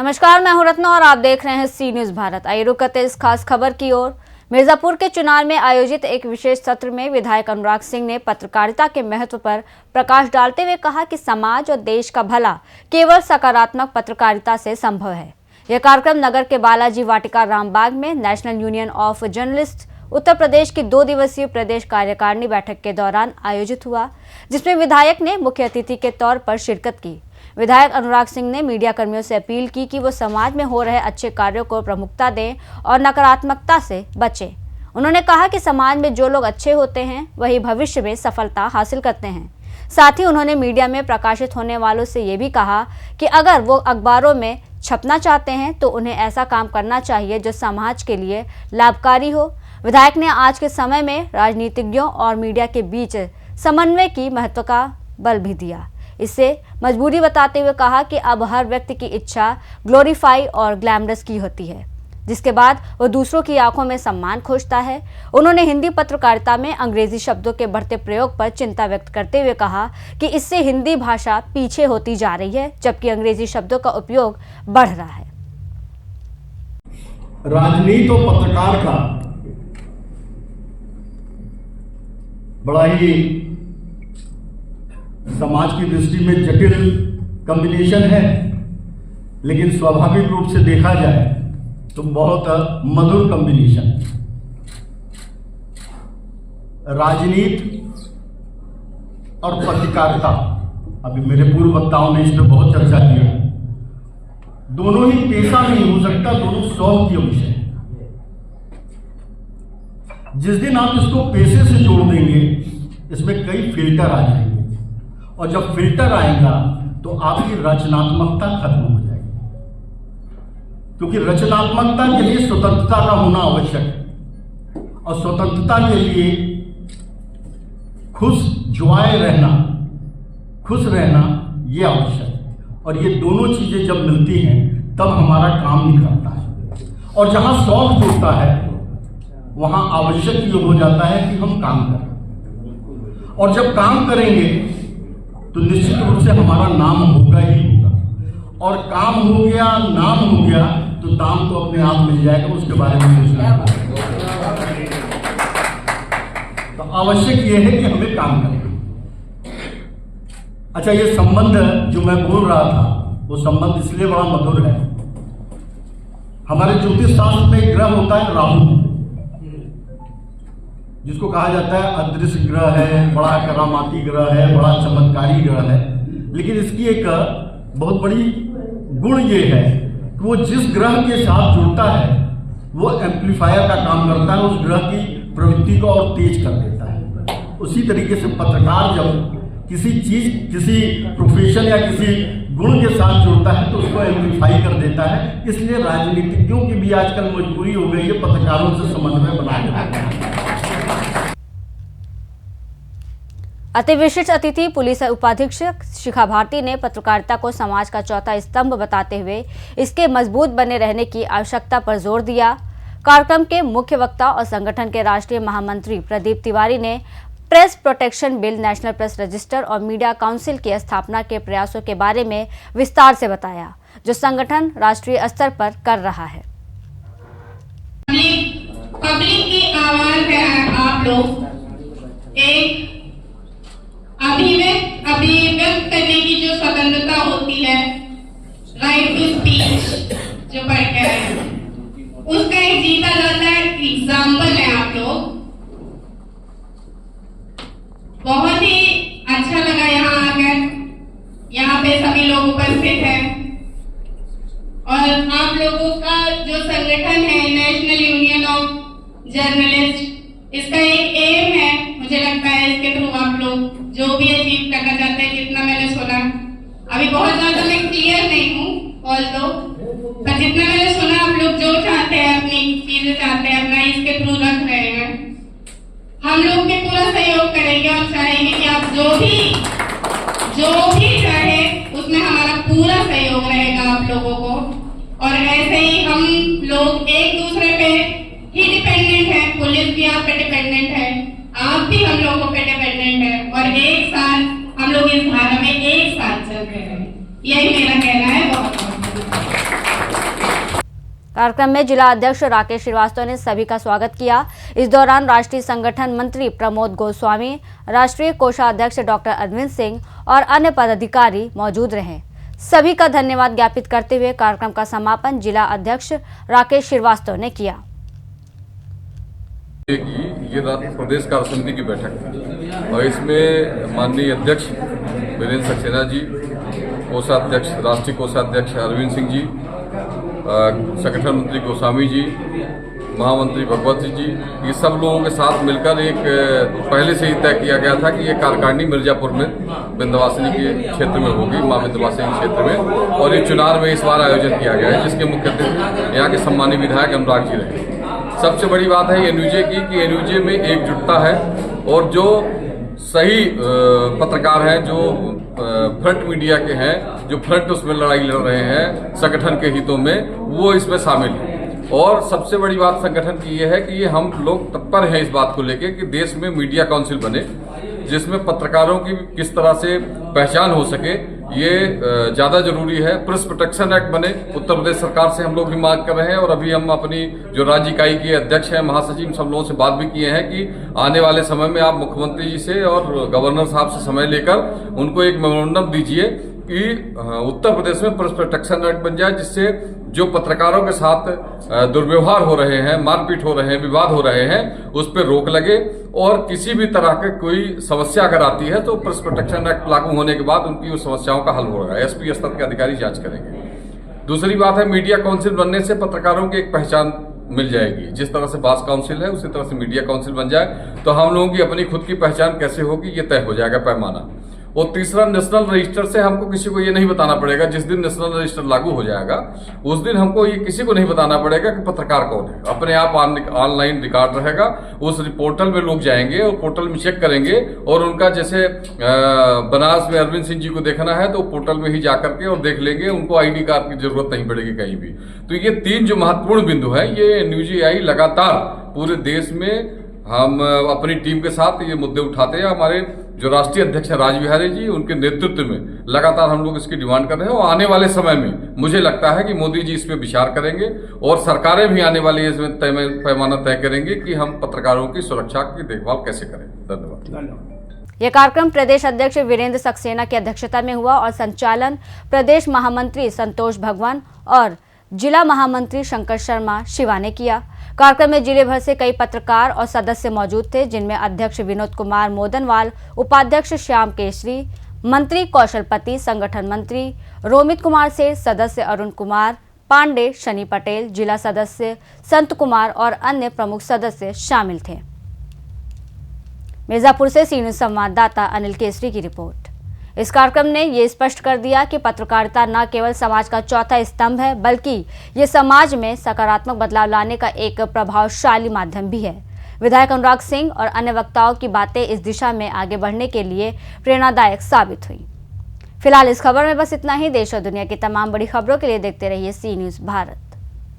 नमस्कार, मैं हूं रत्ना और आप देख रहे हैं सी न्यूज भारत। आइए रुक करते इस खास खबर की ओर। मिर्जापुर के चुनार में आयोजित एक विशेष सत्र में विधायक अनुराग सिंह ने पत्रकारिता के महत्व पर प्रकाश डालते हुए कहा कि समाज और देश का भला केवल सकारात्मक पत्रकारिता से संभव है। यह कार्यक्रम नगर के बालाजी वाटिका रामबाग में national union of journalist Uttar Pradesh की 2 दिवसीय प्रदेश कार्यकारिणी बैठक के दौरान आयोजित हुआ, जिसमें विधायक ने मुख्य अतिथि के तौर पर शिरकत की। विधायक अनुराग सिंह ने मीडिया कर्मियों से अपील की कि वो समाज में हो रहे अच्छे कार्यों को प्रमुखता दें और नकारात्मकता से बचें। उन्होंने कहा कि समाज में जो लोग अच्छे होते हैं वही भविष्य में सफलता हासिल करते हैं। साथ ही उन्होंने मीडिया में प्रकाशित होने वालों से ये भी कहा कि अगर वो अखबारों में छपना चाहते हैं तो उन्हें ऐसा काम करना चाहिए जो समाज के लिए लाभकारी हो। विधायक ने आज के समय में राजनीतिज्ञों और मीडिया के बीच समन्वय की महत्व का बल भी दिया। इसे मजबूरी बताते हुए कहा कि अब हर व्यक्ति की इच्छा ग्लोरीफाई और ग्लैमरस की होती है, जिसके बाद वो दूसरों की आंखों में सम्मान खोजता है। उन्होंने हिंदी पत्रकारिता में अंग्रेजी शब्दों के बढ़ते प्रयोग पर चिंता व्यक्त करते हुए कहा कि इससे हिंदी भाषा पीछे होती जा रही है, जबकि अंग्रेजी शब्दों का उपयोग बढ़ रहा है। राजनीति और पत्रकार का बड़ा ही समाज की दृष्टि में जटिल कॉम्बिनेशन है, लेकिन स्वाभाविक रूप से देखा जाए तो बहुत मधुर कॉम्बिनेशन। राजनीति और पत्रकारिता, अभी मेरे पूर्व वक्ताओं ने इस पर बहुत चर्चा की है। दोनों ही पेशा नहीं हो सकता, दोनों शौक के विषय। जिस दिन आप इसको पेशे से जोड़ देंगे, इसमें कई फिल्टर आ जाएंगे, और जब फिल्टर आएगा तो आपकी रचनात्मकता खत्म हो जाएगी, क्योंकि रचनात्मकता के लिए स्वतंत्रता का होना आवश्यक है, और स्वतंत्रता के लिए खुश रहना ये आवश्यक है। और ये दोनों चीजें जब मिलती हैं तब हमारा काम निकलता है। और जहां शौक जुड़ता है वहां आवश्यक ये हो जाता है कि हम काम करें, और जब काम करेंगे तो निश्चित रूप से हमारा नाम होगा ही होगा। और काम हो गया, नाम हो गया तो दाम तो अपने आप मिल जाएगा, उसके बारे में सोचना है। तो आवश्यक यह है कि हमें काम करना। अच्छा, ये संबंध जो मैं बोल रहा था वो संबंध इसलिए बड़ा मधुर है। हमारे ज्योतिष शास्त्र में एक ग्रह होता है राहु, जिसको कहा जाता है अदृश्य ग्रह है, बड़ा करामाती ग्रह है, बड़ा चमत्कारी ग्रह है। लेकिन इसकी एक बहुत बड़ी गुण ये है कि वो जिस ग्रह के साथ जुड़ता है वो एम्पलीफायर का काम करता है, उस ग्रह की प्रवृत्ति को और तेज कर देता है। उसी तरीके से पत्रकार जब किसी चीज, किसी प्रोफेशन या किसी गुण के साथ जुड़ता है तो उसको एम्पलीफाई कर देता है। इसलिए राजनीतिज्ञों की भी आजकल मजबूरी हो गई है पत्रकारों से समन्वय बनाने। अति विशिष्ट अतिथि पुलिस उपाधीक्षक शिखा भारती ने पत्रकारिता को समाज का चौथा स्तंभ बताते हुए इसके मजबूत बने रहने की आवश्यकता पर जोर दिया। कार्यक्रम के मुख्य वक्ता और संगठन के राष्ट्रीय महामंत्री प्रदीप तिवारी ने press protection bill, national press register और मीडिया काउंसिल की स्थापना के प्रयासों के बारे में विस्तार से बताया, जो संगठन राष्ट्रीय स्तर पर कर रहा है। पब्लिक की आवाज है आप लोग। एक अभिव्यक्त करने की जो स्वतंत्रता होती है, राइट टू स्पीच जो पढ़ के आए हैं, उसका एक जीता जाता है एग्जाम्पल है आप लोग। बहुत ही अच्छा लगा यहाँ आकर, यहाँ पे सभी लोग उपस्थित हैं, और आप लोगों का जो संगठन है नेशनल यूनियन ऑफ जर्नलिस्ट, इसका एक एम है, मुझे लगता है इसके थ्रू आप लोग जो भी अचीव करना चाहते हैं, जितना मैंने सुना, अभी बहुत ज्यादा मैं क्लियर नहीं हूँ पर जितना मैंने सुना आप लोग जो चाहते हैं, अपनी चीजें चाहते हैं, अपना इसके थ्रू रख रहे हैं। हम लोग भी पूरा सहयोग करेंगे और चाहेंगे कि आप जो भी चाहे उसमें हमारा पूरा सहयोग रहेगा आप लोगों को। और ऐसे ही हम लोग एक दूसरे पे ही डिपेंडेंट है, पुलिस भी आप पे डिपेंडेंट है, आप भी हम लोगों पे डिपेंडेंट है, और एक साथ हम लोग इस धारा में एक साथ चल रहे हैं। यही मेरा कहना है। बहुत बहुत कार्यक्रम में जिला अध्यक्ष राकेश श्रीवास्तव ने सभी का स्वागत किया। इस दौरान राष्ट्रीय संगठन मंत्री प्रमोद गोस्वामी, राष्ट्रीय कोषाध्यक्ष डॉक्टर अरविंद सिंह और अन्य पदाधिकारी मौजूद रहे। सभी का धन्यवाद ज्ञापित करते हुए कार्यक्रम का समापन जिला अध्यक्ष राकेश श्रीवास्तव ने किया। ये प्रदेश कार्य समिति की बैठक थी और इसमें माननीय अध्यक्ष वीरेंद्र सक्सेना जी, कोषाध्यक्ष राष्ट्रीय कोषाध्यक्ष अरविंद सिंह जी, संगठन मंत्री गोस्वामी जी, महामंत्री भगवत जी, ये सब लोगों के साथ मिलकर एक पहले से ही तय किया गया था कि ये कार्यकारिणी मिर्जापुर में विंध्यवासिनी के क्षेत्र में होगी, मां विंध्यवासिनी क्षेत्र में, और ये चुनार में इस बार आयोजन किया गया है, जिसके मुख्य अतिथि यहाँ के सम्मानित विधायक अनुराग जी रहे। सबसे बड़ी बात है एनयूजे की कि एनयूजे में एकजुटता है और जो सही पत्रकार हैं, जो फ्रंट मीडिया के हैं, जो फ्रंट उसमें लड़ाई लड़ रहे हैं संगठन के हितों में, वो इसमें शामिल हैं। और सबसे बड़ी बात संगठन की ये है कि ये हम लोग तत्पर हैं इस बात को लेकर कि देश में मीडिया काउंसिल बने, जिसमें पत्रकारों की किस तरह से पहचान हो सके, ये ज़्यादा जरूरी है। प्रेस प्रोटेक्शन एक्ट बने, उत्तर प्रदेश सरकार से हम लोग भी मांग कर रहे हैं और अभी हम अपनी जो राज्य इकाई के अध्यक्ष हैं, महासचिव, सब लोगों से बात भी किए हैं कि आने वाले समय में आप मुख्यमंत्री जी से और गवर्नर साहब से समय लेकर उनको एक मेमोरेंडम दीजिए कि उत्तर प्रदेश में प्रेस प्रोटेक्शन एक्ट बन जाए, जिससे जो पत्रकारों के साथ दुर्व्यवहार हो रहे हैं, मारपीट हो रहे हैं, विवाद हो रहे हैं, उस पर रोक लगे और किसी भी तरह के कोई समस्या अगर आती है तो प्रेस प्रोटेक्शन एक्ट लागू होने के बाद उनकी उस समस्याओं का हल होगा। एसपी स्तर के अधिकारी जांच करेंगे। दूसरी बात है मीडिया काउंसिल बनने से पत्रकारों की एक पहचान मिल जाएगी। जिस तरह से बास काउंसिल है उसी तरह से मीडिया काउंसिल बन जाए तो हम लोगों की अपनी खुद की पहचान कैसे होगी ये तय हो जाएगा पैमाना। और तीसरा, नेशनल रजिस्टर से हमको किसी को ये नहीं बताना पड़ेगा। जिस दिन नेशनल रजिस्टर लागू हो जाएगा उस दिन हमको ये किसी को नहीं बताना पड़ेगा कि पत्रकार कौन है। अपने आप ऑनलाइन रिकॉर्ड रहेगा, उस पोर्टल में लोग जाएंगे और पोर्टल में चेक करेंगे और उनका जैसे बनारस में अरविंद सिंह जी को देखना है तो पोर्टल में ही जाकर के और देख लेंगे, उनको आईडी कार्ड की जरूरत नहीं पड़ेगी कहीं भी। तो ये 3 जो महत्वपूर्ण बिंदु है, ये न्यूजीआई लगातार पूरे देश में हम अपनी टीम के साथ ये मुद्दे उठाते हैं। हमारे जो राष्ट्रीय अध्यक्ष है राज बिहारी जी, उनके नेतृत्व में लगातार हम लोग इसकी डिमांड कर रहे हैं और आने वाले समय में मुझे लगता है कि मोदी जी इस पे विचार करेंगे और सरकारें भी आने वाली इसमें पैमाना तय करेंगे कि हम पत्रकारों की सुरक्षा की देखभाल कैसे करें। धन्यवाद। यह कार्यक्रम प्रदेश अध्यक्ष वीरेंद्र सक्सेना की अध्यक्षता में हुआ और संचालन प्रदेश महामंत्री संतोष भगवान और जिला महामंत्री शंकर शर्मा शिवा ने किया। कार्यक्रम में जिले भर से कई पत्रकार और सदस्य मौजूद थे, जिनमें अध्यक्ष विनोद कुमार मोदनवाल, उपाध्यक्ष श्याम केसरी, मंत्री कौशलपति, संगठन मंत्री रोमित कुमार सेठ, सदस्य अरुण कुमार पांडे, शनि पटेल, जिला सदस्य संत कुमार और अन्य प्रमुख सदस्य शामिल थे। मिर्जापुर से सी न्यूज़ संवाददाता अनिल केसरी की रिपोर्ट। इस कार्यक्रम ने ये स्पष्ट कर दिया कि पत्रकारिता न केवल समाज का चौथा स्तंभ है, बल्कि ये समाज में सकारात्मक बदलाव लाने का एक प्रभावशाली माध्यम भी है। विधायक अनुराग सिंह और अन्य वक्ताओं की बातें इस दिशा में आगे बढ़ने के लिए प्रेरणादायक साबित हुई। फिलहाल इस खबर में बस इतना ही। देश और दुनिया की तमाम बड़ी खबरों के लिए देखते रहिए सी न्यूज़ भारत।